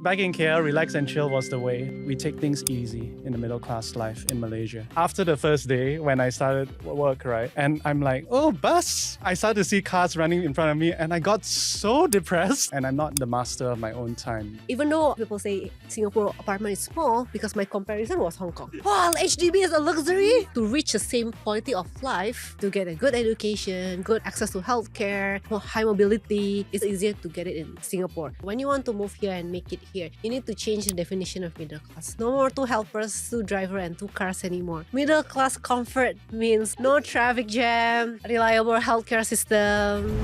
Back in KL, relax and chill was the way. We take things easy in the middle class life in Malaysia. After the first day, when I started work, right, and I'm like, oh, bus! I started to see cars running in front of me and I got so depressed and I'm not the master of my own time. Even though people say Singapore apartment is small, because my comparison was Hong Kong. Wow, HDB is a luxury! To reach the same quality of life, to get a good education, good access to healthcare, high mobility, it's easier to get it in Singapore. When you want to move here and make it here, you need to change the definition of middle class. No more 2 helpers, 2 driver and 2 cars anymore. Middle class comfort means no traffic jam, reliable healthcare system.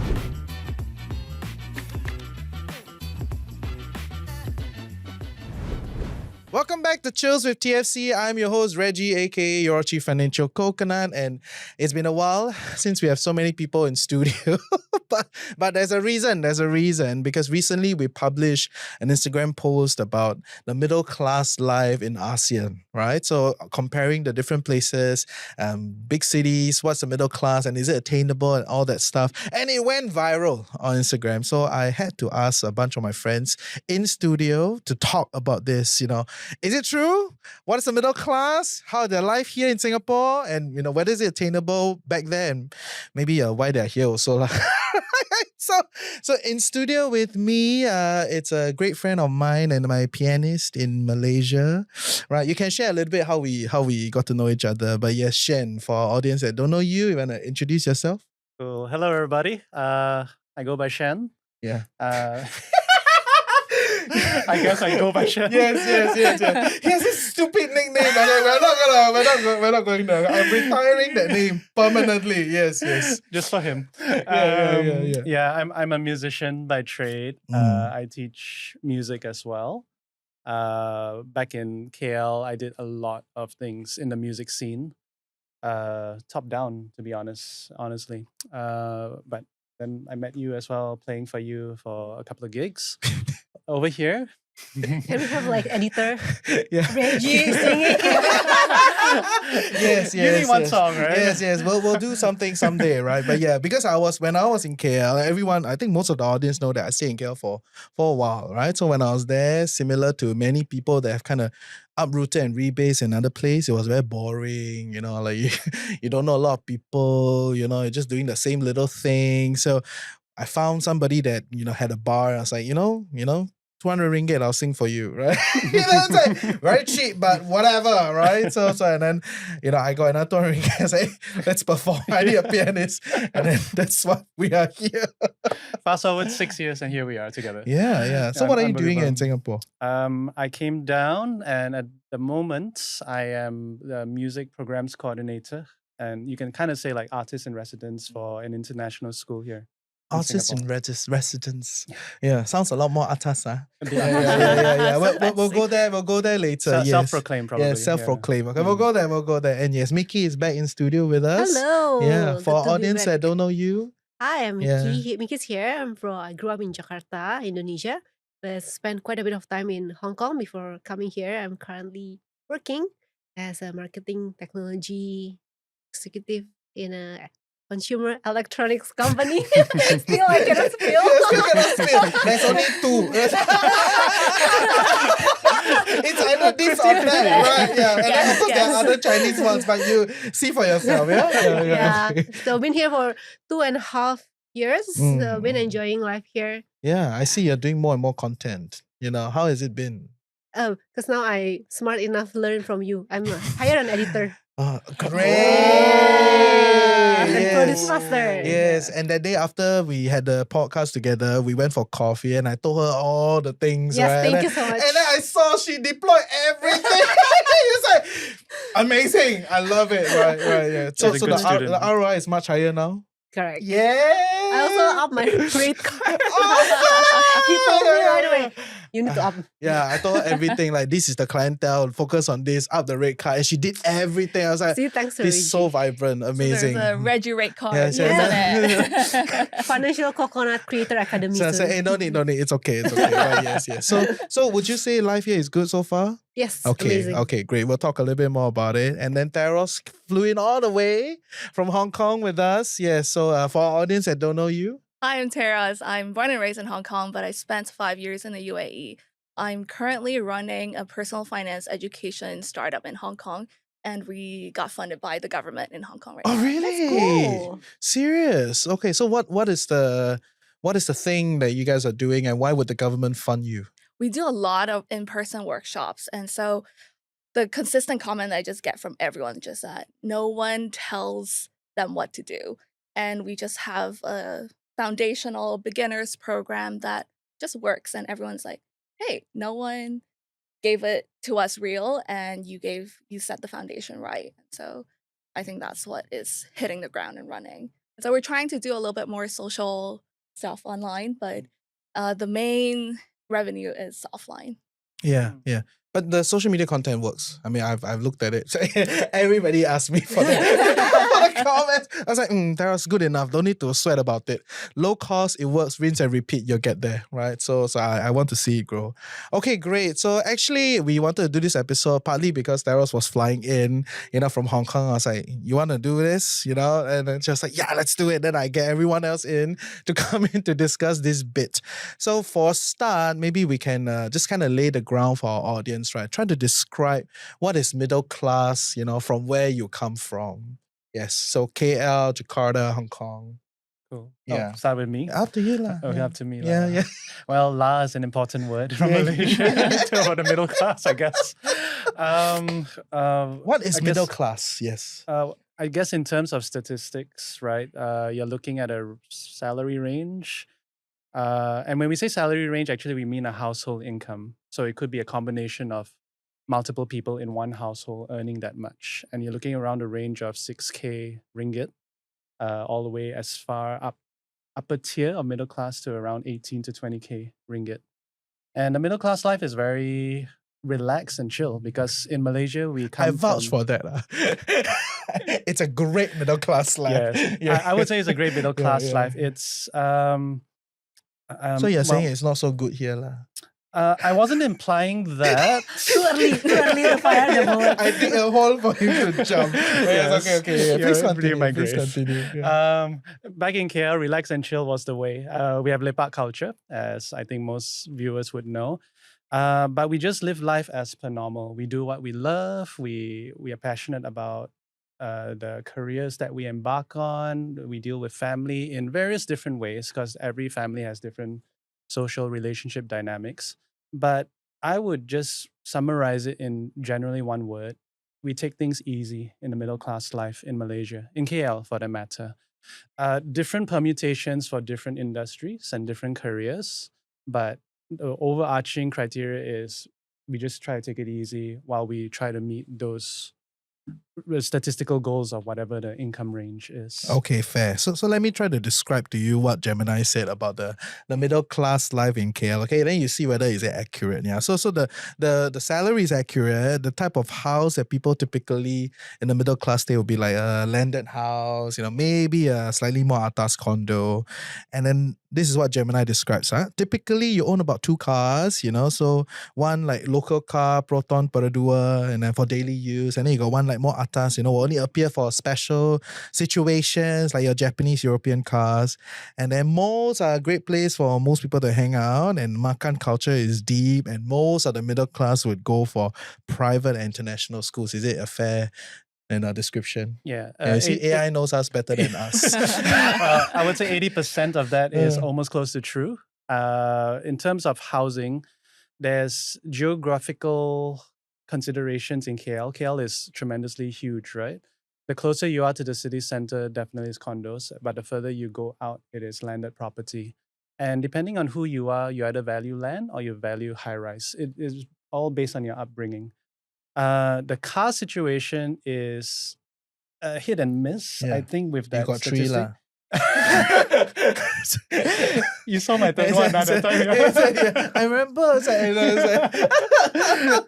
Welcome back to Chills with TFC. I'm your host, Reggie, aka your Chief Financial Coconut, and it's been a while since we have so many people in studio. but there's a reason, because recently we published an Instagram post about the middle class life in ASEAN, right? So comparing the different places, big cities, what's the middle class, and is it attainable and all that stuff. And it went viral on Instagram. So I had to ask a bunch of my friends in studio to talk about this, Is it true? What is the middle class? How their life here in Singapore? And, whether is it attainable back there? And maybe why they're here also. So in studio with me, it's a great friend of mine and my pianist in Malaysia. Right, you can share a little bit how we got to know each other. But yes, Shen, for our audience that don't know you want to introduce yourself? Cool. Hello, everybody. I go by Shen. Yeah. I guess I go by Shen. Yes. He has this stupid nickname. We're not going there. I'm retiring that name permanently. Yes. Just for him. Yeah. Yeah, I'm a musician by trade. I teach music as well. Back in KL, I did a lot of things in the music scene. Top down, to be honestly. But then I met you as well, playing for you for a couple of gigs. Over here. Can we have editor? Yeah. Reggie singing? Yes. You need one song, right? Yes. We'll do something someday, right? But yeah, because when I was in KL, everyone, I think most of the audience know that I stay in KL for a while, right? So when I was there, similar to many people that have kind of uprooted and rebased in another place, it was very boring, you don't know a lot of people, you're just doing the same little thing. So I found somebody that, had a bar. I was like, 200 ringgit, I'll sing for you, right? It's like very cheap, but whatever, right? So and then, I got another 200 ringgit. I say, let's perform. I need a pianist. And then that's what we are here. Fast forward 6 years and here we are together. Yeah. So what are you doing in Singapore? I came down and at the moment I am the music programs coordinator. And you can kind of say like artist in residence for an international school here. Artist in residence. Yeah, sounds a lot more atas. Yeah. We'll go there later. Self-proclaimed, probably. Yeah, self-proclaimed. Okay, we'll go there. And yes, Mickey is back in studio with us. Hello. Yeah, for our audience that don't know you. Hi, I'm Mickey. Mickey's here. I grew up in Jakarta, Indonesia, but spent quite a bit of time in Hong Kong before coming here. I'm currently working as a marketing technology executive in a consumer electronics company. Still, I cannot spill. Still cannot spill. There's only 2. It's either this or that, right? Yeah. And then of course there are other Chinese ones, but you see for yourself, yeah? Yeah. Okay. So been here for 2.5 years. So been enjoying life here. Yeah, I see you're doing more and more content. How has it been? Because now I smart enough to learn from you. I'm hired an editor. Great! Produce master. Yes, and that day after we had the podcast together, we went for coffee and I told her all the things. Yes, right? thank you so much. And then I saw she deployed everything. It's like amazing. I love it. Right, yeah. So the ROI is much higher now. Correct. Yeah. I also up my rate card. Awesome! He told me right away, you need to up. Yeah, I told her everything. Like, this is the clientele, focus on this, up the rate card. And she did everything. I was like, See, thanks to this Reggie. is so vibrant, amazing. So there's a Reggie rate card, Yeah, isn't it? Financial Coconut Creator Academy. So I said, hey, no need. It's okay. Right, yes. So would you say life here is good so far? Yes, Okay, amazing. okay, great. We'll talk a little bit more about it. And then Theros flew in all the way from Hong Kong with us. Yes, so for our audience that don't know you. Hi, I'm Theros. I'm born and raised in Hong Kong, but I spent 5 years in the UAE. I'm currently running a personal finance education startup in Hong Kong, and we got funded by the government in Hong Kong right Oh, now. really? Cool. Serious? Okay, so what is the thing that you guys are doing, and why would the government fund you? We do a lot of in-person workshops, and so the consistent comment I just get from everyone is just that no one tells them what to do. And we just have a foundational beginners program that just works, and everyone's like, hey, no one gave it to us real, and you set the foundation right. So I think that's what is hitting the ground and running. So we're trying to do a little bit more social stuff online, but the main revenue is offline. Yeah, Mm. yeah. But the social media content works. I mean, I've looked at it. So everybody asked me for the, for the comments. I was like, that was good enough. Don't need to sweat about it. Low cost, it works. Rinse and repeat. You'll get there, right? So I want to see it grow. Okay, great. So actually, we wanted to do this episode partly because Theros was flying in, from Hong Kong. I was like, you want to do this, And then she was like, yeah, let's do it. Then I get everyone else in to come in to discuss this bit. So for a start, maybe we can just kind of lay the ground for our audience, right? Try to describe what is middle class, from where you come from. Yes. So KL, Jakarta, Hong Kong. Cool. Yeah. Oh, start with me. Up to you lah. Okay, up to me. Yeah, lah. yeah. Well, la is an important word from Yeah. Malaysia to the middle class, I guess. What is I middle guess, class? Yes. I guess in terms of statistics, right? You're looking at a salary range. And when we say salary range, actually we mean a household income. So it could be a combination of multiple people in one household earning that much. And you're looking around a range of 6K ringgit, all the way as far upper tier of middle class to around 18 to 20K ringgit. And the middle class life is very relaxed and chill because in Malaysia we come I vouch from, for that. It's a great middle class life. yes, I would say it's a great middle class yeah. life. It's So you're saying well, it's not so good here lah. I wasn't implying that. Too early to fire the bullet. I think a hole for him to jump. Yes, okay. You're Please really continue. my Please grave. continue. Yeah. Back in KL, relax and chill was the way. We have lepak culture, as I think most viewers would know. But we just live life as per normal. We do what we love. We are passionate about the careers that we embark on. We deal with family in various different ways because every family has different social relationship dynamics. But I would just summarize it in generally one word. We take things easy in the middle class life in Malaysia, in KL for that matter. Different permutations for different industries and different careers, but the overarching criteria is we just try to take it easy while we try to meet those statistical goals of whatever the income range is. Okay, fair. So let me try to describe to you what Gemini said about the middle class life in KL. Okay, then you see whether is it accurate. Yeah. So the salary is accurate. The type of house that people typically in the middle class stay will be like a landed house, maybe a slightly more atas condo. And then this is what Gemini describes. Typically you own about 2 cars, so one like local car, Proton Peradua, and then for daily use, and then you got one like more atas, will only appear for special situations like your Japanese European cars. And then malls are a great place for most people to hang out, and makan culture is deep, and most of the middle class would go for private and international schools. Is it a fair description? Yeah. You see, AI knows us better than us. I would say 80% of that is almost close to true. In terms of housing, there's geographical considerations in KL. KL is tremendously huge, right? The closer you are to the city center, definitely is condos. But the further you go out, it is landed property. And depending on who you are, you either value land or you value high rise. It is all based on your upbringing. The car situation is hit and miss, Yeah. I think, with You that got 3 statistic. lah. You saw my third one that time. Yeah, I remember. It's like,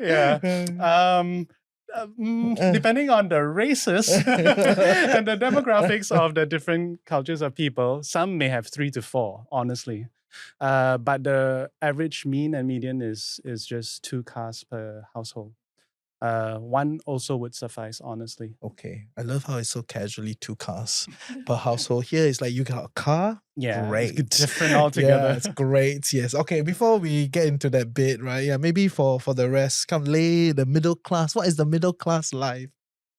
Yeah. Depending on the races and the demographics of the different cultures of people, some may have 3 to 4, honestly. But the average mean and median is just 2 cars per household. One also would suffice, honestly. Okay. I love how it's so casually 2 cars per household. Here it's like you got a car. Yeah, Great. it's different altogether. Yeah, it's great. Yes. Okay, before we get into that bit, right? Yeah, maybe for the rest, come lay the middle class. What is the middle class life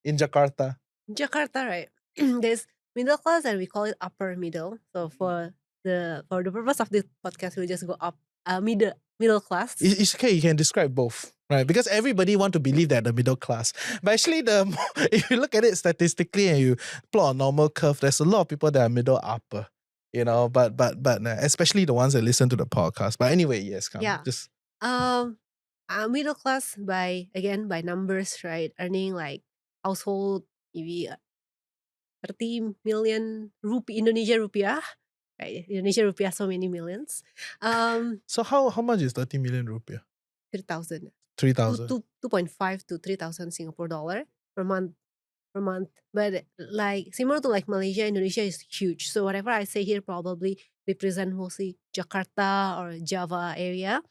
in Jakarta? Jakarta, right? There's middle class and we call it upper middle. So for the purpose of this podcast, we just go up middle class. It's okay, you can describe both, right? Because everybody want to believe that the middle class. But actually, if you look at it statistically and you plot a normal curve, there's a lot of people that are middle upper, you know. But especially the ones that listen to the podcast. But anyway, yes, come. Yeah. Just Middle class by numbers, right? Earning like household maybe 30 million Indonesia rupiah. Right? Indonesia rupiah, so many millions. so how much is 30 million rupiah? 3,000. 3,000. 2.5 to 3,000 Singapore dollar per month. But like similar to like Malaysia, Indonesia is huge. So whatever I say here probably represent mostly Jakarta or Java area.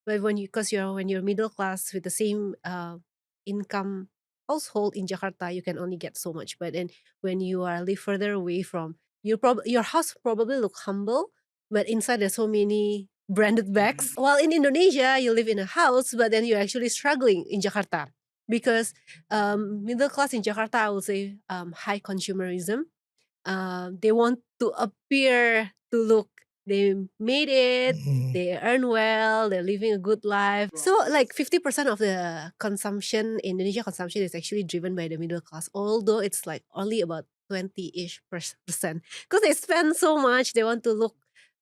But when you're middle class with the same income household in Jakarta, you can only get so much. But then when you live further away from your house probably look humble, but inside there's so many branded bags. While in Indonesia, you live in a house, but then you're actually struggling in Jakarta because middle class in Jakarta, I would say high consumerism. They want to appear to look they made it, they earn well, they're living a good life. So like 50% of the Indonesia consumption is actually driven by the middle class, although it's like only about 20-ish percent. Because they spend so much, they want to look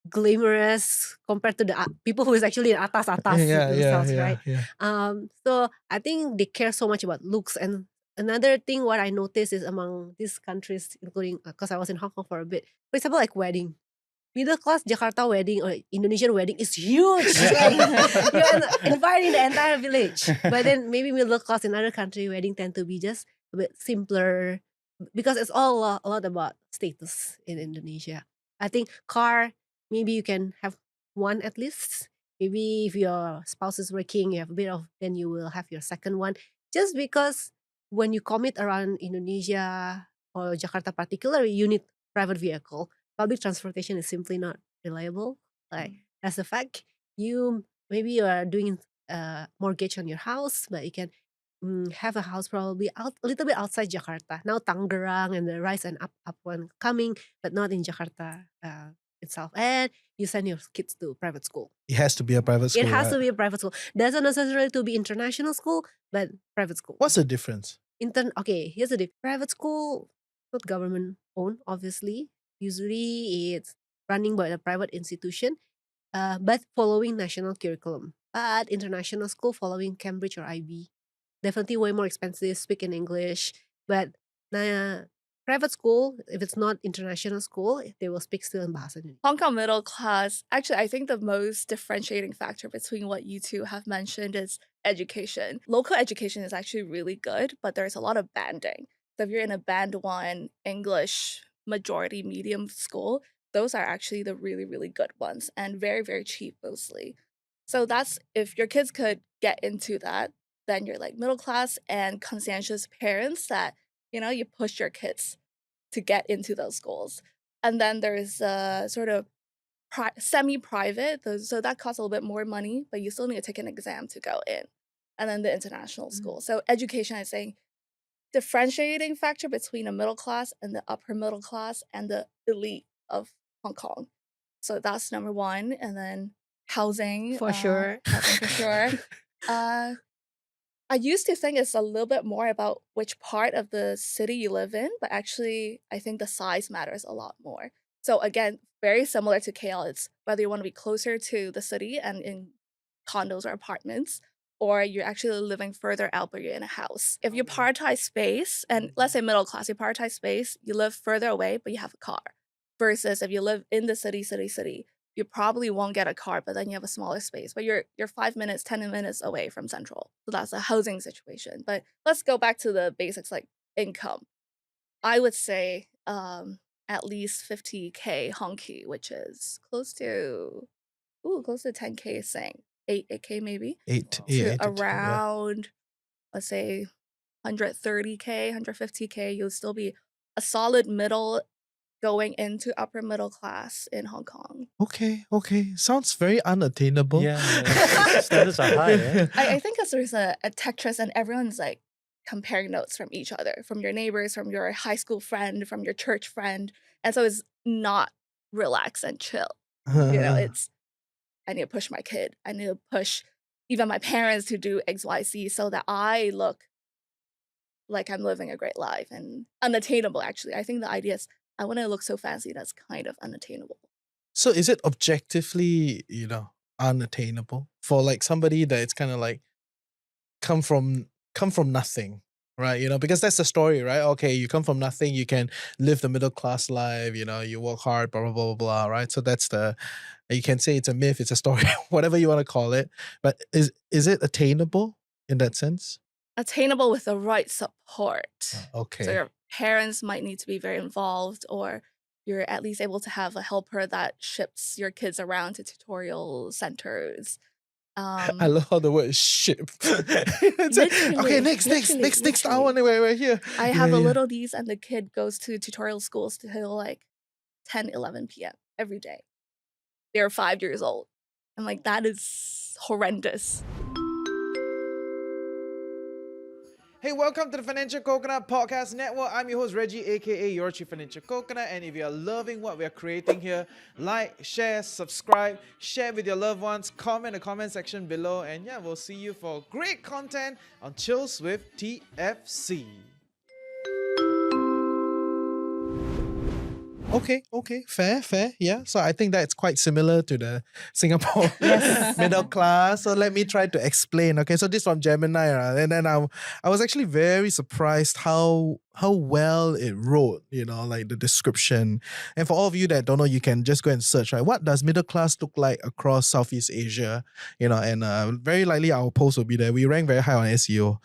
glamorous compared to the people who is actually in atas themselves, right? Yeah. So I think they care so much about looks. And another thing what I noticed is among these countries, including because I was in Hong Kong for a bit, for example, like wedding. Middle class Jakarta wedding or Indonesian wedding is huge. You're inviting the entire village. But then maybe middle class in other country wedding tend to be just a bit simpler because it's all a lot about status in Indonesia. I think car, maybe you can have one at least. Maybe if your spouse is working, you have a bit of, then you will have your second one. Just because when you commute around Indonesia or Jakarta particularly, you need private vehicle. Public transportation is simply not reliable. Like that's a fact. Maybe you are doing mortgage on your house, but you can have a house probably a little bit outside Jakarta. Now Tangerang and the rise and up one coming, but not in Jakarta itself. And you send your kids to private school. It has to be a private school. It has right? to be a private school. Doesn't necessarily to be international school, but private school. What's the difference? Okay, here's the difference. Private school, not government owned, obviously. Usually it's running by a private institution, but following national curriculum. But international school following Cambridge or IB. Definitely way more expensive, speak in English. But private school, if it's not international school, they will speak still in Bahasa Indonesia. Hong Kong middle class, actually, I think the most differentiating factor between what you two have mentioned is education. Local education is actually really good, but there's a lot of banding. So if you're in a band 1 English majority medium school, those are actually the really, really good ones and very, very cheap mostly. So that's, if your kids could get into that, then you're like middle class and conscientious parents that, you push your kids to get into those schools. And then there's sort of semi-private, so that costs a little bit more money, but you still need to take an exam to go in. And then the international school. So education, I say, differentiating factor between a middle class and the upper middle class and the elite of Hong Kong. So that's number 1. And then housing. For sure. Housing for sure. I used to think it's a little bit more about which part of the city you live in, but actually I think the size matters a lot more. So again, very similar to KL, it's whether you want to be closer to the city and in condos or apartments, or you're actually living further out but you're in a house. If you prioritize space, and let's say middle class, you prioritize space, you live further away but you have a car. Versus if you live in the city, you probably won't get a car, but then you have a smaller space. But you're 5 minutes, 10 minutes away from Central. So that's a housing situation. But let's go back to the basics like income. I would say at least 50K Honky, which is close to 10K Sing. 8K maybe. 8. To around let's say 130K, 150K, you'll still be a solid middle going into upper middle class in Hong Kong. Okay. Sounds very unattainable. Yeah, standards are high. Yeah? I think because there's a Tetris and everyone's like comparing notes from each other, from your neighbors, from your high school friend, from your church friend. And so it's not relax and chill. It's, I need to push my kid. I need to push even my parents to do XYZ so that I look like I'm living a great life and unattainable, actually. I think the idea is I want to look so fancy that's kind of unattainable. So is it objectively, unattainable for like somebody that it's kind of like come from nothing, right? Because that's the story, right? Okay, you come from nothing, you can live the middle class life, you work hard, blah blah blah blah blah, right? So that's you can say it's a myth, it's a story, whatever you want to call it. But is it attainable in that sense? Attainable with the right support. So Okay. your parents might need to be very involved, or you're at least able to have a helper that ships your kids around to tutorial centers. I love how the word is ship. It's like, okay, Literally, next hour, we're here. I have a little niece and the kid goes to tutorial schools till like 10, 11 p.m. every day. They're 5 years old. I'm like, that is horrendous. Hey, welcome to the Financial Coconut Podcast Network. I'm your host, Reggie, aka your Chief Financial Coconut. And if you're loving what we're creating here, like, share, subscribe, share with your loved ones, comment in the comment section below. And yeah, we'll see you for great content on Chills with TFC. Okay, fair, yeah. So I think that's quite similar to the Singapore middle class. So let me try to explain. Okay, so this from Gemini, and then I was actually very surprised how well it wrote, like the description. And for all of you that don't know, you can just go and search, right? What does middle class look like across Southeast Asia? And very likely our post will be there. We rank very high on SEO.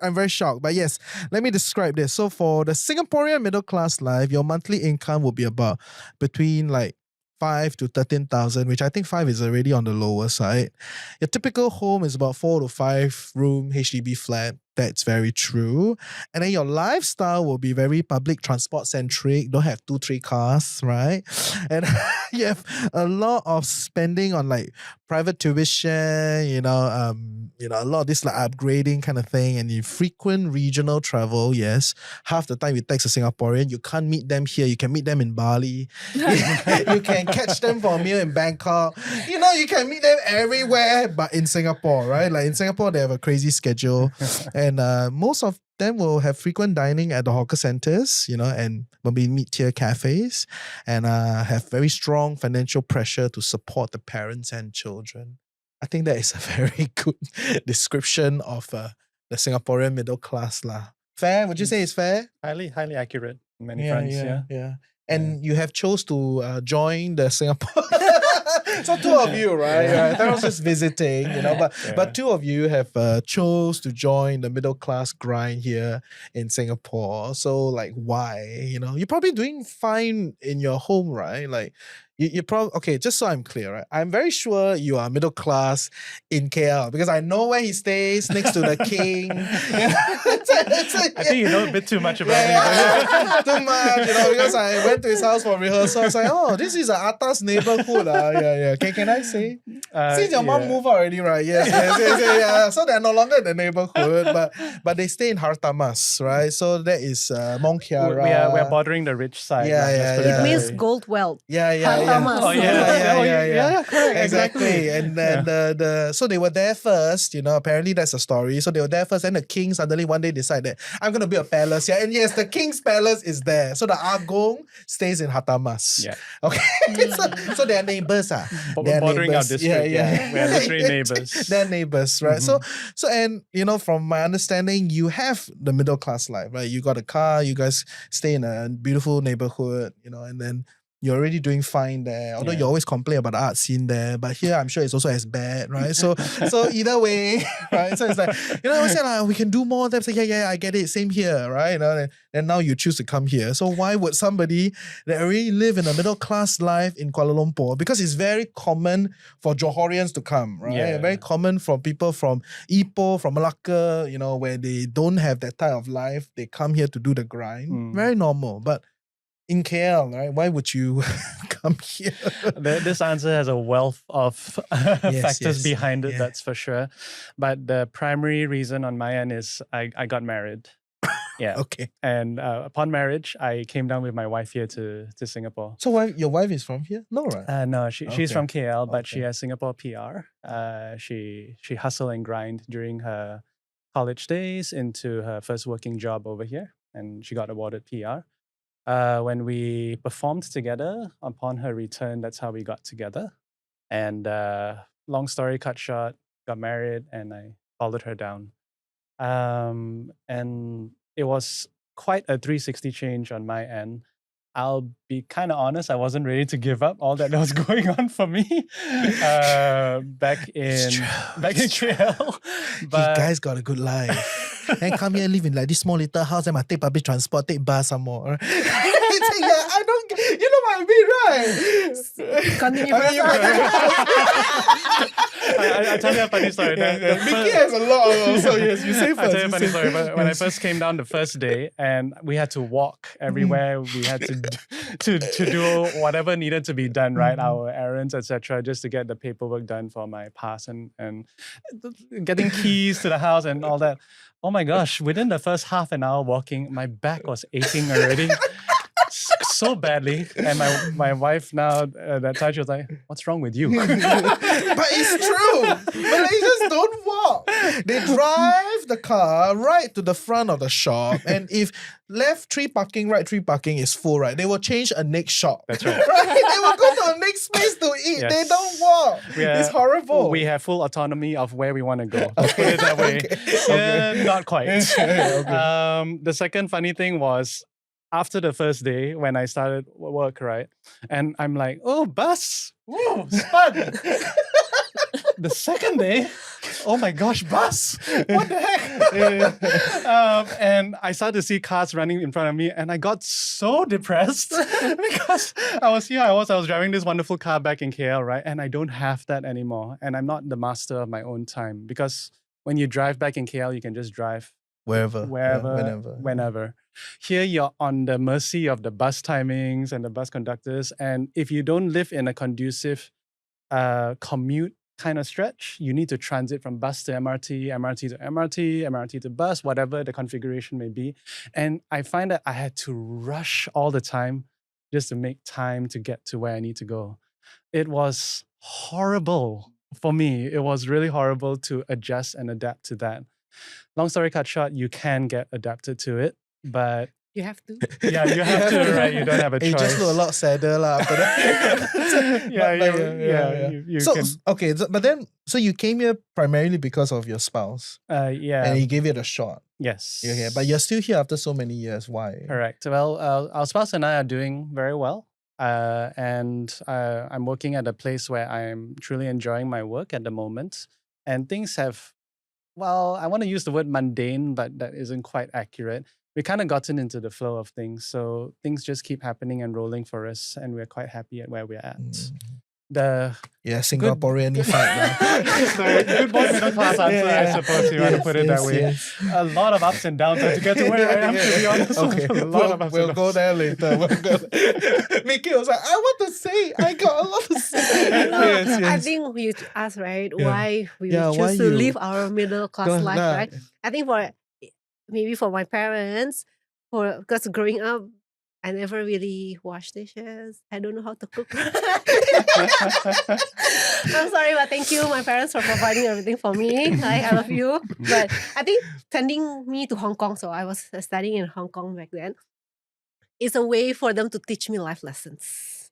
I'm very shocked. But yes, let me describe this. So for the Singaporean middle class life, your monthly income will be about between like 5 to 13,000, which I think 5 is already on the lower side. Your typical home is about 4 to 5 room HDB flat. That's very true. And then your lifestyle will be very public transport centric. Don't have 2-3 cars, right? And you have a lot of spending on like private tuition, a lot of this like upgrading kind of thing. And you frequent regional travel, yes. Half the time you text a Singaporean, you can't meet them here. You can meet them in Bali. You can catch them for a meal in Bangkok. You can meet them everywhere but in Singapore, right? Like in Singapore, they have a crazy schedule. And most of them will have frequent dining at the hawker centers, and maybe mid-tier cafes, and have very strong financial pressure to support the parents and children. I think that is a very good description of the Singaporean middle class lah. Fair? Would you say it's fair? Highly accurate in many fronts. Yeah. And you have chose to join the Singapore. So two of you, right? That was just visiting, but two of you have chose to join the middle class grind here in Singapore. So like, why? You're probably doing fine in your home, right? Like, you probably, okay, just so I'm clear, right? I'm very sure you are middle class in KL because I know where he stays, next to the king. I think you know a bit too much about me. Too much, because I went to his house for rehearsal. I was like, oh, this is an atas neighborhood. Yeah. Can I say? Since your mom moved already, right? Yes. Yeah. So they're no longer in the neighborhood, but they stay in Hartamas, right? So that is Mong Kiara. We are bordering the rich side. It means gold wealth. Yeah. Oh yeah, correct. Exactly. And then so they were there first, apparently that's a story. So they were there first, and the king suddenly one day decided, I'm gonna build a palace here. And yes, the king's palace is there. So the Agong stays in Hatamas. Yeah. Okay. so they are neighbours. They are bordering neighbours. our district. Yeah. We are literally neighbours. They're neighbours, right? Mm-hmm. So and from my understanding, you have the middle class life, right? You got a car, you guys stay in a beautiful neighborhood, and then you're already doing fine there. Although you always complain about the art scene there, but here I'm sure it's also as bad, right? So either way, right? So it's like, we say like, we can do more. They say, yeah, I get it. Same here, right? And now you choose to come here. So why would somebody that already live in a middle class life in Kuala Lumpur? Because it's very common for Johorians to come, right? Yeah. Very common for people from Ipoh, from Malacca, where they don't have that type of life. They come here to do the grind. Very normal, but in KL, right? Why would you come here? This answer has a wealth of factors behind it, that's for sure. But the primary reason on my end is I got married. Yeah. Okay. And upon marriage, I came down with my wife here to Singapore. So your wife is from here? No, right? No, she's from KL, but she has Singapore PR. She hustled and grind during her college days into her first working job over here, and she got awarded PR. When we performed together upon her return, that's how we got together. And long story cut short, got married and I followed her down. And it was quite a 360 change on my end. I'll be kind of honest, I wasn't ready to give up all that was going on for me back in KL. But you guys got a good life. And come here and live in like this small little house and I take public transport, take bus some more. I don't get, you know what I mean, right? Continue. I'll tell you a funny story. Mickey has a lot also. Yes, you say first. I'll tell you a funny story. But when I first came down the first day and we had to walk everywhere, we had to do whatever needed to be done, right? Our errands, etc., just to get the paperwork done for my pass and getting keys to the house and all that. Oh my gosh, within the first half an hour walking, my back was aching already. So badly, and my wife now that time she was like, "What's wrong with you?" But it's true. Malaysians don't walk. They drive the car right to the front of the shop, and if left 3 parking, right 3 parking is full, right? They will change a next shop. That's right. Right? They will go to a next place to eat. Yes. They don't walk. It's horrible. We have full autonomy of where we want to go. Let's put it that way. Yeah, not quite. The second funny thing was, after the first day, when I started work, right? And I'm like, oh, bus. Woo, fun. The second day, oh my gosh, bus. What the heck? And I started to see cars running in front of me and I got so depressed because I was driving this wonderful car back in KL, right? And I don't have that anymore. And I'm not the master of my own time because when you drive back in KL, you can just drive wherever, whenever. Here you're on the mercy of the bus timings and the bus conductors. And if you don't live in a conducive commute kind of stretch, you need to transit from bus to MRT, MRT to MRT, MRT to bus, whatever the configuration may be. And I find that I had to rush all the time just to make time to get to where I need to go. It was horrible for me. It was really horrible to adjust and adapt to that. Long story cut short, you can get adapted to it, but You have to. yeah, you have to, right? You don't have a choice. You just look a lot sadder after that. You so, can. okay, so you came here primarily because of your spouse. Yeah. And you gave it a shot. Yes. You're here, but you're still here after so many years. Why? Correct. Well, our spouse and I are doing very well. And I'm working at a place where I'm truly enjoying my work at the moment. And things have, well, I want to use the word mundane, but that isn't quite accurate. We kind of gotten into the flow of things. So things just keep happening and rolling for us. And we're quite happy at where we're at. Singaporean fight. Good boy middle class answer, I suppose you want to put it that way. Yes. A lot of ups and downs to get to where I am, to be honest. Okay, A lot of ups we'll and go downs. there later. Mickey was like, I want to say, I got a lot to say. Yes. I think you asked, right, Yeah. why we Yeah, why choose to you- live our middle class Go- life, nah. right? I think maybe for my parents, because growing up, I never really washed dishes. I don't know how to cook. I'm sorry, but thank you, my parents, for providing everything for me. I love you. But I think sending me to Hong Kong, so I was studying in Hong Kong back then, is a way for them to teach me life lessons.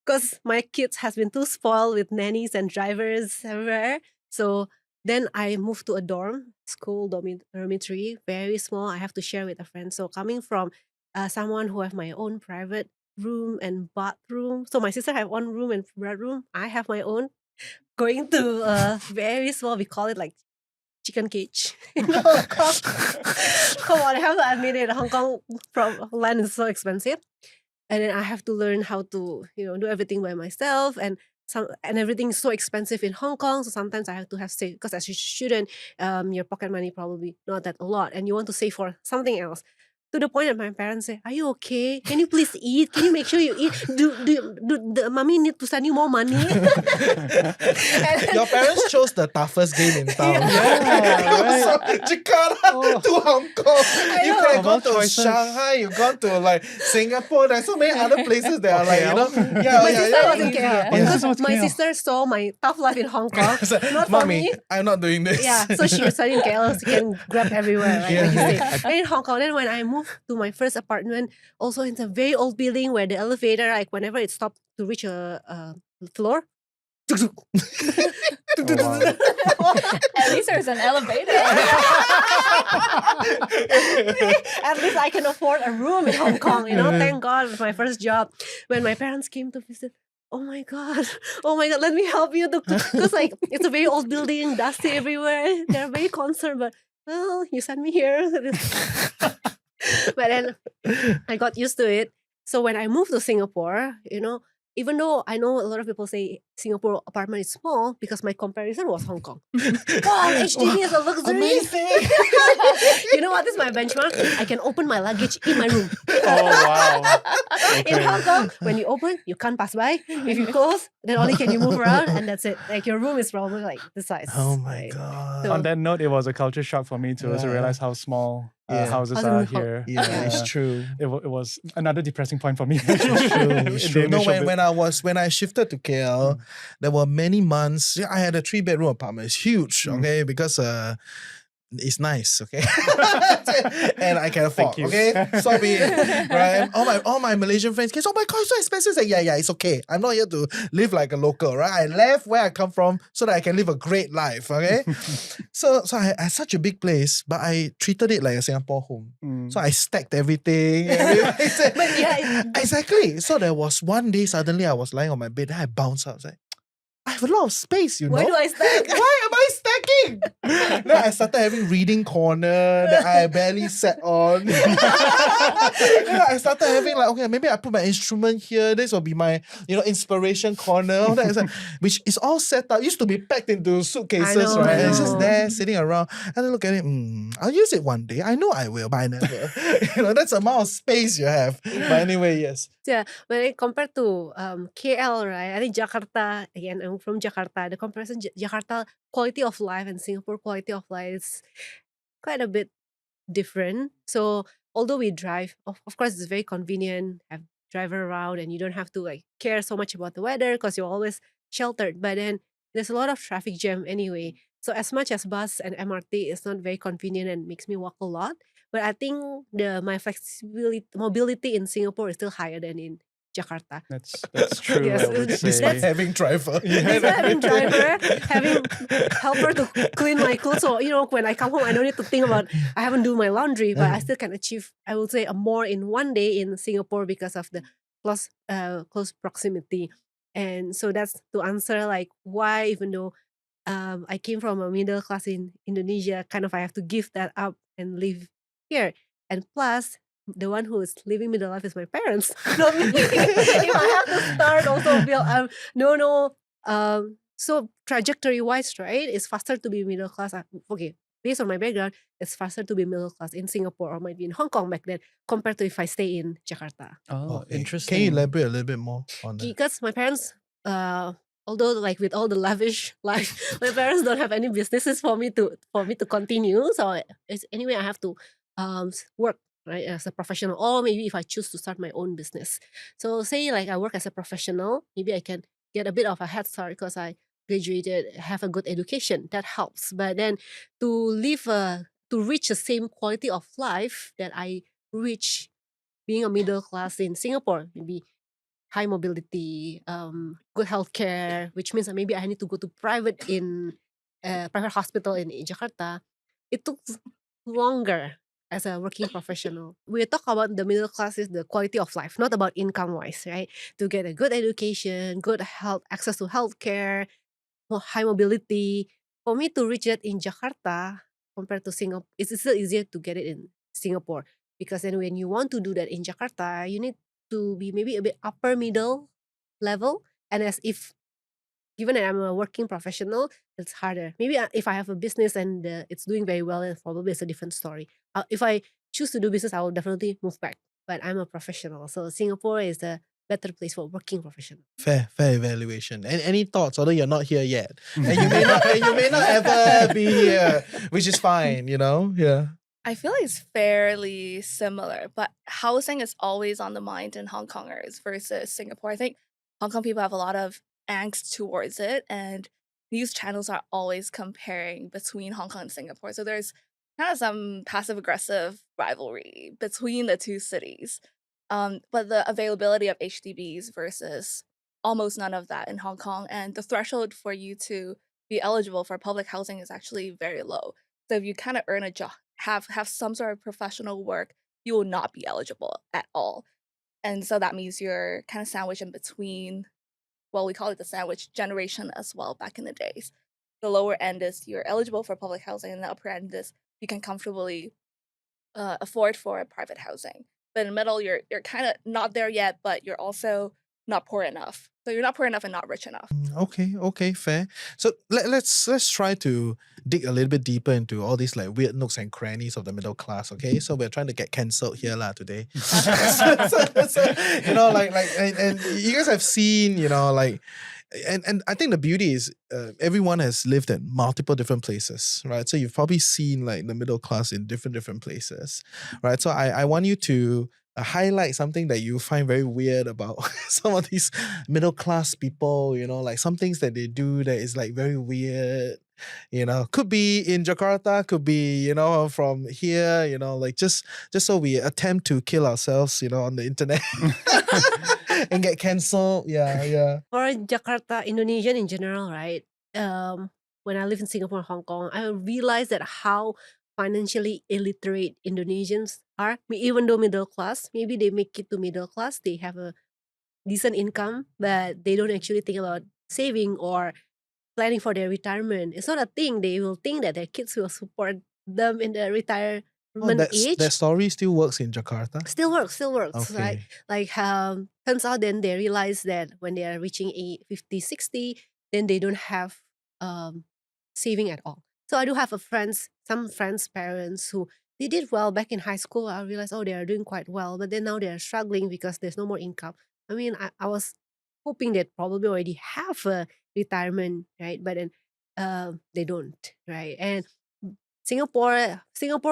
Because my kids has been too spoiled with nannies and drivers everywhere. So then I moved to a school dormitory, very small. I have to share with a friend. So coming from someone who have my own private bedroom and bathroom. So my sister have one room and bedroom. I have my own. Going to a very small, we call it like chicken cage in Hong Kong. Come on, I have to admit it. Hong Kong from land is so expensive, and then I have to learn how to do everything by myself, and everything is so expensive in Hong Kong. So sometimes I have to have save because as a student, your pocket money probably not that a lot, and you want to save for something else. To the point that my parents say, "Are you okay? Can you please eat? Can you make sure you eat? Do the mommy need to send you more money?" Your parents chose the toughest game in town. Yeah, From Jakarta to Hong Kong. You could have Of gone all to choices. Shanghai, you've gone to like Singapore. There's so many other places that are like, My sister was in easier. KL Oh, because your sister was my KL. sister saw my tough life in Hong Kong. It's like, Not for Mommy, me. I'm not doing this. Yeah, so she was studying in KL, she can grab everywhere, right? Like you say. And in Hong Kong, then when I moved to my first apartment, also in a very old building where the elevator, like whenever it stopped to reach a floor, Oh, wow. At least there's an elevator. at least I can afford a room in Hong Kong, thank God, it was my first job. When my parents came to visit, oh my God, let me help you. Because like it's a very old building, dusty everywhere. They're very concerned, but well, you sent me here. But then I got used to it. So when I moved to Singapore, even though I know a lot of people say Singapore apartment is small, because my comparison was Hong Kong. Wow, HDB is a luxury. Amazing. You know what is my benchmark? I can open my luggage in my room. Oh, wow. In Okay. Hong Kong, when you open, you can't pass by. If you close, then only can you move around, and that's it. Like your room is probably like this size. Oh my right? God. So- On that note, it was a culture shock for me to also Yeah. realize how small Yeah. houses Houses are in Hong- here. Yeah, it's Yeah. true. It was another depressing point for me. It's true. It's In true. the No, initial bit. when I shifted to KL, there were many months. I had a 3-bedroom apartment. It's huge, okay, because it's nice, okay, and I can afford, Thank you. okay. So be it, right? All my Malaysian friends came. Oh my God, it's so expensive. Say, yeah, it's okay. I'm not here to live like a local, right? I left where I come from so that I can live a great life, okay. So I had such a big place, but I treated it like a Singapore home. So I stacked everything. But yeah, Exactly. So there was one day suddenly I was lying on my bed, then I bounced out. I was like, I have a lot of space, why do I stack? Why am I stacking? Then I started having reading corner that I barely sat on. Then I started having like, okay, maybe I put my instrument here. This will be my, inspiration corner. All that is like, which is all set up. It used to be packed into suitcases, I right? And it's just know. there sitting around. And I look at it, I'll use it one day. I know I will, but I never. That's the amount of space you have. But anyway, yes. Yeah, when I compare to KL, right? I think Jakarta, again, I'm from Jakarta. The comparison, Jakarta quality of life and Singapore quality of life is quite a bit different. So although we drive, of course, it's very convenient, have driver around, and you don't have to like care so much about the weather because you're always sheltered. But then there's a lot of traffic jam anyway. So as much as bus and MRT is not very convenient and makes me walk a lot, but I think my mobility in Singapore is still higher than in Jakarta. That's true. Yes, I would it's- say. Despite having driver. Despite having driver, having helper to clean my clothes. So, when I come home, I don't need to think about, I haven't do my laundry, but I still can achieve, I would say, a more in one day in Singapore because of the close proximity. And so that's to answer like why, even though I came from a middle class in Indonesia, kind of I have to give that up and live here. And plus, the one who is living middle life is my parents, not me. If I have to start also build, so trajectory wise, right, it's faster to be middle class. Okay, based on my background, it's faster to be middle class in Singapore or might be in Hong Kong back then compared to if I stay in Jakarta. Oh, Okay. interesting. Can you elaborate a little bit more on that? Because my parents, although like with all the lavish life, my parents don't have any businesses for me to continue. So anyway, I have to work, right, as a professional, or maybe if I choose to start my own business. So say like I work as a professional, maybe I can get a bit of a head start because I graduated, have a good education. That helps. But then to reach the same quality of life that I reach being a middle class in Singapore, maybe high mobility, good healthcare, which means that maybe I need to go to private hospital in Jakarta. It took longer. as a working professional. We talk about the middle class is the quality of life, not about income wise, right? To get a good education, good health, access to healthcare, high mobility. For me to reach that in Jakarta compared to Singapore, it's still easier to get it in Singapore. Because then when you want to do that in Jakarta, you need to be maybe a bit upper middle level. And as if given that I'm a working professional, it's harder. Maybe if I have a business and it's doing very well, then probably it's a different story. If I choose to do business, I will definitely move back. But I'm a professional, so Singapore is a better place for working professional. Fair evaluation. And any thoughts? Although you're not here yet, and you may not ever be here, which is fine. Yeah. I feel like it's fairly similar, but housing is always on the mind in Hong Kongers versus Singapore. I think Hong Kong people have a lot of angst towards it, and news channels are always comparing between Hong Kong and Singapore. So there's kind of some passive aggressive rivalry between the two cities. But the availability of HDBs versus almost none of that in Hong Kong, and the threshold for you to be eligible for public housing is actually very low. So if you kind of earn a job, have some sort of professional work, you will not be eligible at all. And so that means you're kind of sandwiched in between, well, we call it the sandwich generation as well back in the days. The lower end is you're eligible for public housing, and the upper end is you can comfortably afford for private housing. But in the middle, you're kind of not there yet, but you're also not poor enough. So you're not poor enough and not rich enough. Okay, fair. So let's try to dig a little bit deeper into all these like weird nooks and crannies of the middle class. Okay, so we're trying to get cancelled here today. And you guys have seen, and I think the beauty is everyone has lived in multiple different places, right? So you've probably seen like the middle class in different places, right? So I want you to highlight something that you find very weird about some of these middle class people, like some things that they do that is like very weird, could be in Jakarta, could be, from here, like just so we attempt to kill ourselves, on the internet and get cancelled. Yeah. For Jakarta, Indonesian in general, right? When I live in Singapore and Hong Kong, I realized that how financially illiterate Indonesians are. Even though middle class, maybe they make it to middle class, they have a decent income, but they don't actually think about saving or planning for their retirement. It's not a thing. They will think that their kids will support them in the retirement age. That story still works in Jakarta? Still works, Okay. right? Like, turns out then they realize that when they are reaching 50, 60, then they don't have saving at all. So I do have some friends' parents who they did well back in high school. I realized, they are doing quite well, but then now they are struggling because there's no more income. I mean, I was hoping they probably already have a retirement, right? But then they don't, right? And Singapore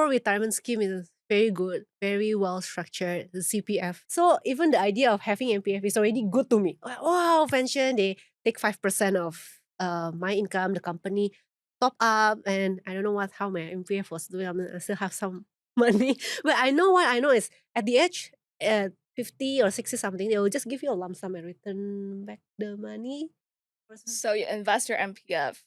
retirement scheme is very good, very well structured, the CPF. So even the idea of having MPF is already good to me. Like, wow, pension, they take 5% of my income, the company top up, and I don't know how my MPF was doing. I still have some money. But I know what I know is at the age 50 or 60 something, they will just give you a lump sum and return back the money. So you invest your MPF.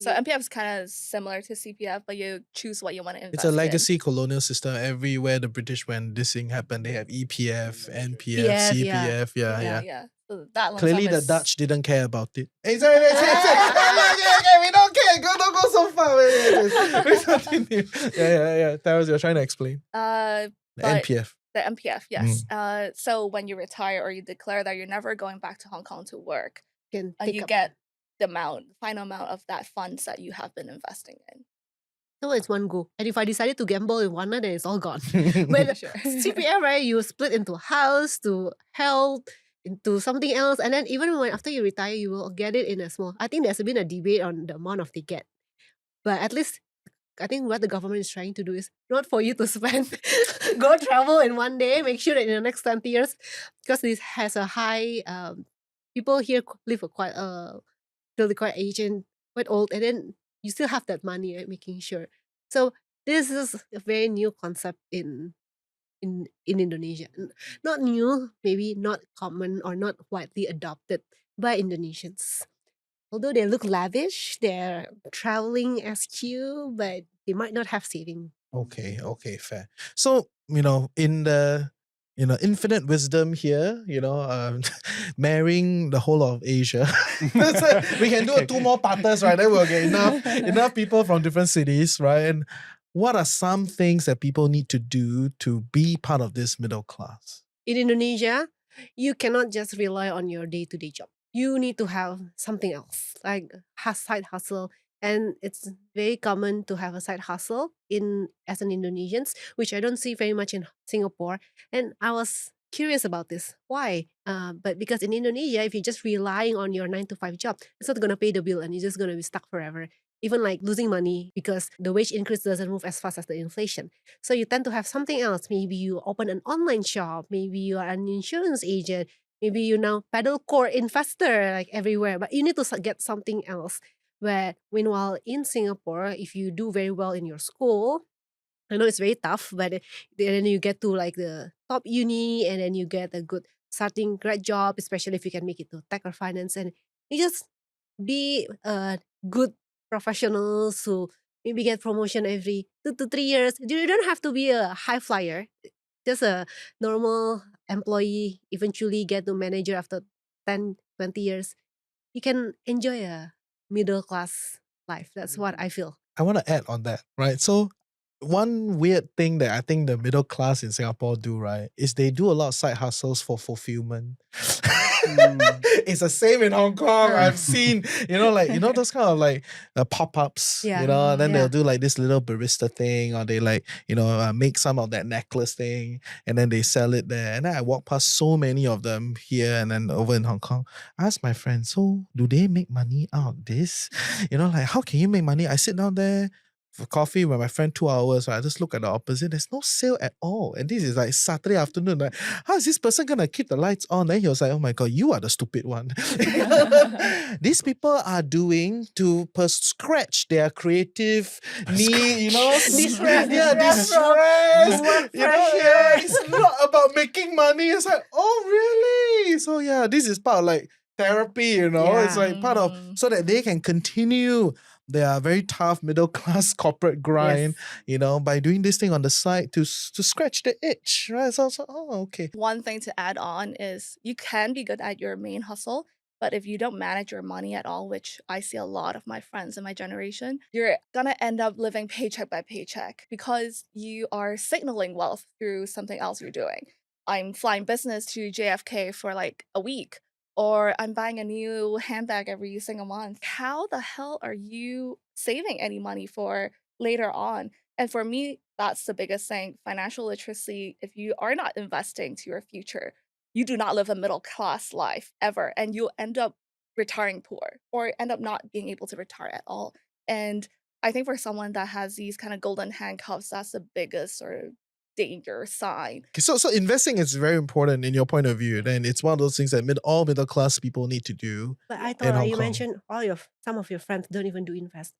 So Yeah. MPF is kind of similar to CPF, but you choose what you want to invest It's a in. legacy colonial system. Everywhere the British, when this thing happened, they have EPF, NPF, PF, CPF. Yeah. So that lump Clearly, sum the is- Dutch didn't care about it. Hey, sorry. Okay, we don't care. Don't go so far. We continue. Yeah. Theros, you're trying to explain. Uh, The but- NPF. The MPF, yes. So when you retire or you declare that you're never going back to Hong Kong to work, Can take you up. get the final amount of that funds that you have been investing in. So it's one go. And if I decided to gamble in one night, then it's all gone. But Sure. CPF, right, you split into house, to health, into something else. And then even when after you retire, you will get it in a small. I think there's been a debate on the amount of they get. But at least I think what the government is trying to do is not for you to spend, go travel in one day, make sure that in the next 20 years, because this has a high, people here live for quite, till they're quite aged, quite old, and then you still have that money, right, making sure. So this is a very new concept in Indonesia. Not new, maybe not common or not widely adopted by Indonesians. Although they look lavish, they're traveling SQ, but they might not have saving. Okay, fair. So, in the infinite wisdom here, marrying the whole of Asia. We can do Okay. 2 more parters, right? Then we'll get enough people from different cities, right? And what are some things that people need to do to be part of this middle class? In Indonesia, you cannot just rely on your day-to-day job. You need to have something else, like a side hustle. And it's very common to have a side hustle as an Indonesians, which I don't see very much in Singapore. And I was curious about this. Why? But because in Indonesia, if you're just relying on your 9 to 5 job, it's not gonna pay the bill and you're just gonna be stuck forever. Even like losing money because the wage increase doesn't move as fast as the inflation. So you tend to have something else. Maybe you open an online shop. Maybe you are an insurance agent. Maybe you now paddle core investor like everywhere. But you need to get something else. Where meanwhile in Singapore, if you do very well in your school, I know it's very tough, but then you get to like the top uni and then you get a good starting grad job, especially if you can make it to tech or finance, and you just be good professionals who maybe get promotion every 2 to 3 years. You don't have to be a high flyer. Just a normal employee eventually get to manager after 10, 20 years. You can enjoy a middle class life. That's what I feel. I want to add on that, right? So one weird thing that I think the middle class in Singapore do, right, is they do a lot of side hustles for fulfillment. It's the same in Hong Kong. I've seen, those kind of like pop-ups, Yeah. then Yeah. they'll do like this little barista thing, or they like, make some of that necklace thing and then they sell it there. And then I walk past so many of them here and then over in Hong Kong. I ask my friend, so do they make money out of this? Like, how can you make money? I sit down there for coffee with my friend 2 hours. I just look at the opposite. There's no sale at all. And this is like Saturday afternoon. Like, how is this person going to keep the lights on? Then he was like, oh my God, you are the stupid one. These people are doing to scratch their creative need, Distress. distress. It's not about making money. It's like, oh, really? So yeah, this is part of like therapy, It's like part of, so that they can continue their very tough middle class corporate grind, by doing this thing on the side to scratch the itch, right? So, okay. One thing to add on is you can be good at your main hustle, but if you don't manage your money at all, which I see a lot of my friends in my generation, you're gonna end up living paycheck by paycheck because you are signaling wealth through something else you're doing. I'm flying business to JFK for like a week, or I'm buying a new handbag every single month. How the hell are you saving any money for later on? And for me, that's the biggest thing. Financial literacy, if you are not investing to your future, you do not live a middle class life ever. And you'll end up retiring poor or end up not being able to retire at all. And I think for someone that has these kind of golden handcuffs, that's the biggest sort of danger sign. Okay, so investing is very important in your point of view. Then it's one of those things that all middle class people need to do. But I in thought Hong you Kong. mentioned some of your friends don't even do invest.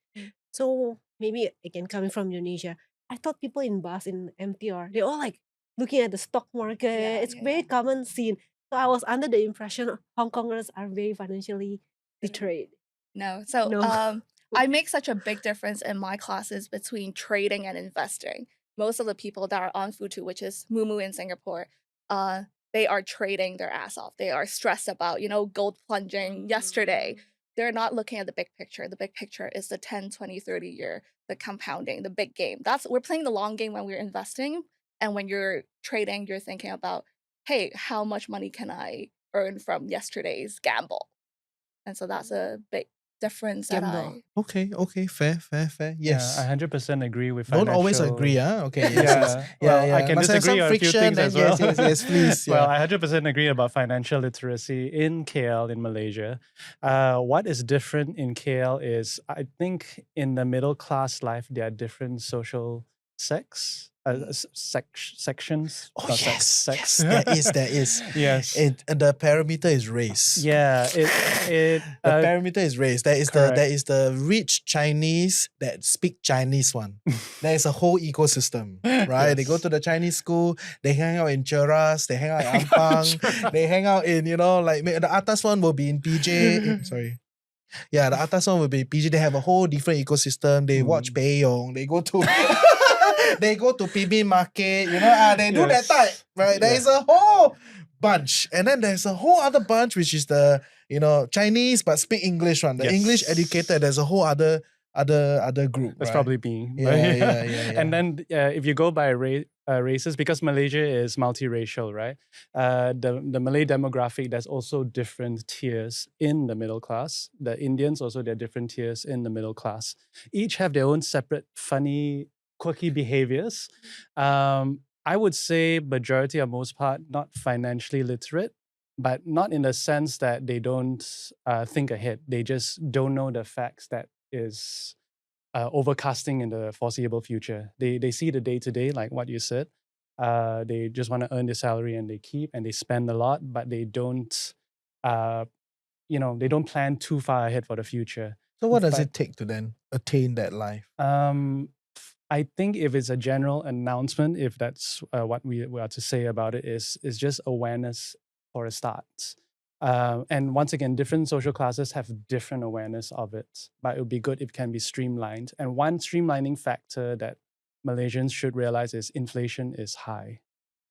So maybe again coming from Indonesia, I thought people in bus in MTR, they all like looking at the stock market. It's very common scene. So I was under the impression Hong Kongers are very financially literate. No. So No. I make such a big difference in my classes between trading and investing. Most of the people that are on Futu, which is Mumu in Singapore, they are trading their ass off. They are stressed about, gold plunging yesterday. They're not looking at the big picture. The big picture is the 10, 20, 30 year, the compounding, the big game. We're playing the long game when we're investing. And when you're trading, you're thinking about, hey, how much money can I earn from yesterday's gamble? And so that's a big difference that Gamble. Okay, fair. Yes. Yeah, I 100% agree with Don't financial... always agree, huh? Okay, yes. Well, I can Must have disagree some on a few friction, things then as well. yes, please. Well, I 100% agree about financial literacy in KL, in Malaysia. What is different in KL is, I think in the middle class life, there are different social sections. Oh, Not yes, sex. there is. Yes. The parameter is race. Yeah, The parameter is race. There is the rich Chinese that speak Chinese one. There is a whole ecosystem, right? They go Yes. to the Chinese school, they hang out in Cheras, they hang out in Ampang, they hang out in, the atas one will be in PJ. Sorry. Yeah, the atas one will be PJ. They have a whole different ecosystem. They watch Baeyong. They go to they go to PB Market, they do that type, right? There is a whole bunch. And then there's a whole other bunch, which is the, Chinese but speak English one. The English educated, there's a whole other group, That's right? probably me. Yeah. And then if you go by races, because Malaysia is multiracial, right? The Malay demographic, there's also different tiers in the middle class. The Indians also, there are different tiers in the middle class. Each have their own separate, funny, quirky behaviors. I would say majority or most part not financially literate, but not in the sense that they don't think ahead. They just don't know the facts that is overcasting in the foreseeable future. They see the day to day, like what you said. They just want to earn their salary and they keep and they spend a lot, but they don't, they don't plan too far ahead for the future. So what does it take to then attain that life? I think if it's a general announcement, if that's what we are to say about it, is just awareness for a start. And once again, different social classes have different awareness of it, but it would be good if it can be streamlined. And one streamlining factor that Malaysians should realize is inflation is high.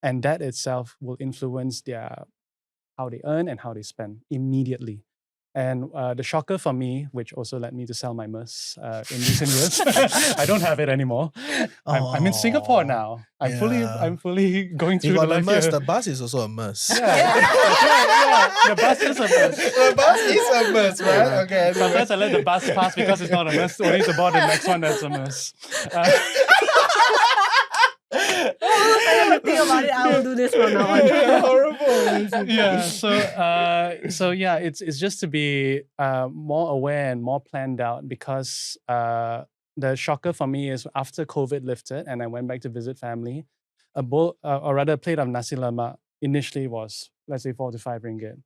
And that itself will influence how they earn and how they spend immediately. And the shocker for me, which also led me to sell my MERS in recent years, I don't have it anymore. I'm in Singapore now. I'm fully going through the life MERS, here. the bus is also a MERS. Yeah, the bus is a MERS. The bus is a MERS, right? Okay. Sometimes I let the bus pass because it's not a MERS, only to board the next one that's a MERS. I never think about it. I will do this from now on. Horrible. Yeah. So yeah, it's just to be more aware and more planned out, because the shocker for me is after COVID lifted and I went back to visit family, a bowl or rather a plate of nasi lemak initially was, let's say, 4 to 5 ringgit.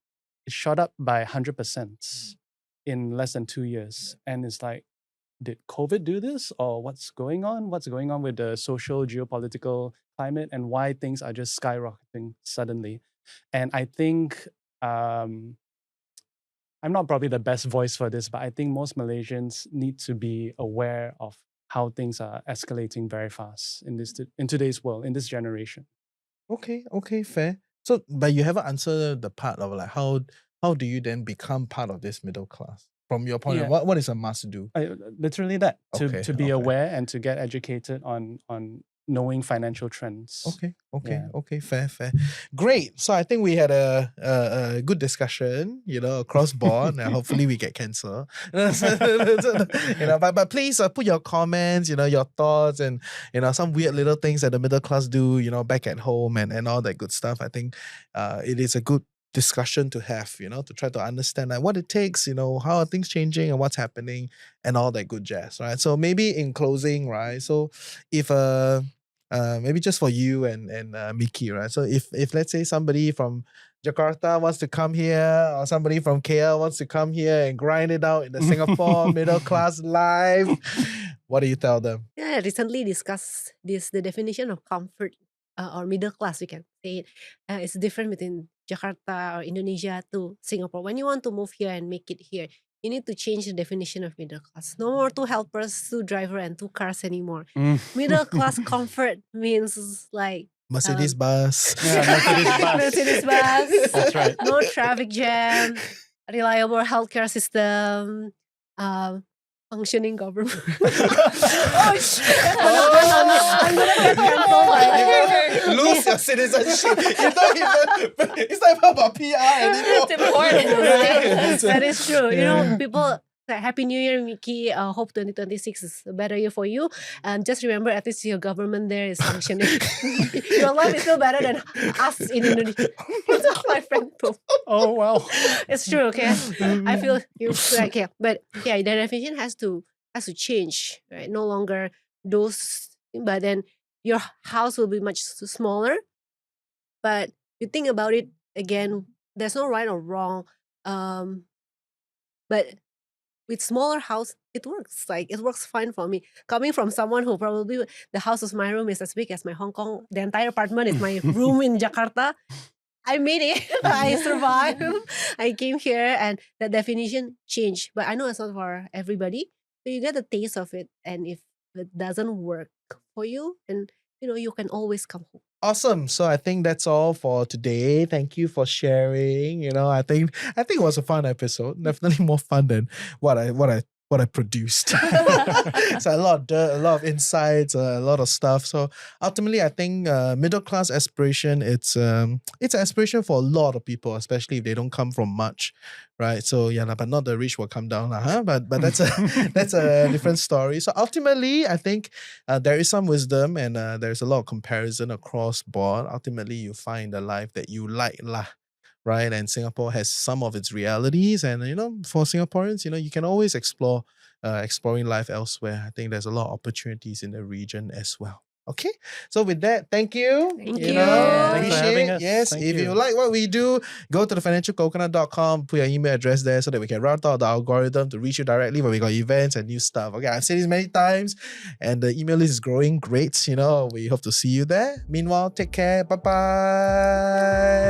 It shot up by 100% in less than 2 years, and it's like, did COVID do this, or what's going on? What's going on with the social geopolitical climate, and why things are just skyrocketing suddenly? And I think I'm not probably the best voice for this, but I think most Malaysians need to be aware of how things are escalating very fast in today's world, in this generation. Okay, fair. So, but you haven't answered the part of like how do you then become part of this middle class? From your point of view, what is a must do? Literally that, to be Okay. aware and to get educated on knowing financial trends. Okay, fair. Great. So I think we had a good discussion, across board, and hopefully we get cancelled. But please put your comments, your thoughts, and some weird little things that the middle class do, back at home and all that good stuff. I think it is a good discussion to have, to try to understand like what it takes, how are things changing and what's happening and all that good jazz, right? So maybe in closing, right? So if maybe just for you and Mickey, right? So if let's say somebody from Jakarta wants to come here, or somebody from KL wants to come here and grind it out in the Singapore middle class life, what do you tell them? Yeah, I recently discussed the definition of comfort or middle class, we can say it. It's different between Jakarta or Indonesia to Singapore. When you want to move here and make it here, you need to change the definition of middle class. No more 2 helpers, 2 driver, and 2 cars anymore. Middle class comfort means like Mercedes bus. Yeah, Mercedes bus. Mercedes bus. That's right. No traffic jam, reliable healthcare system, functioning government. Oh shit! I'm gonna get canceled. Lose your citizenship. It's not even about PR anymore. It's important. That is true. People say Happy New Year, Mickey. Hope 2026 is a better year for you. And just remember, at least your government there is functioning. Your life is still better than us in Indonesia. That's what my friend told. Oh wow. It's true, okay? I feel you like, yeah. But yeah, the definition has to change, right? No longer those, but then your house will be much smaller. But you think about it again, there's no right or wrong. But with smaller house, it works. Like it works fine for me. Coming from someone who probably the house of my room is as big as my Hong Kong, the entire apartment is my room in Jakarta. I made it. I survived. I came here and the definition changed. But I know it's not for everybody. So you get a taste of it. And if it doesn't work for you, and you can always come home. Awesome. So I think that's all for today. Thank you for sharing. I think it was a fun episode. Definitely more fun than what I produced. So a lot of dirt, a lot of insights, a lot of stuff. So ultimately, I think middle class aspiration, it's an aspiration for a lot of people, especially if they don't come from much, right? So but not the rich will come down, But that's a different story. So ultimately, I think there is some wisdom and there's a lot of comparison across board. Ultimately, you find the life that you like lah. Right, and Singapore has some of its realities, and for Singaporeans, you can always explore exploring life elsewhere. I think there's a lot of opportunities in the region as well. Okay, so with that, thank you. Thank you. Thanks for having Appreciate. us. Yes, Thank if you you. like what we do, go to thefinancialcoconut.com, put your email address there so that we can route out the algorithm to reach you directly when we got events and new stuff. Okay, I've said this many times, and the email list is growing great. We hope to see you there. Meanwhile, take care. Bye bye.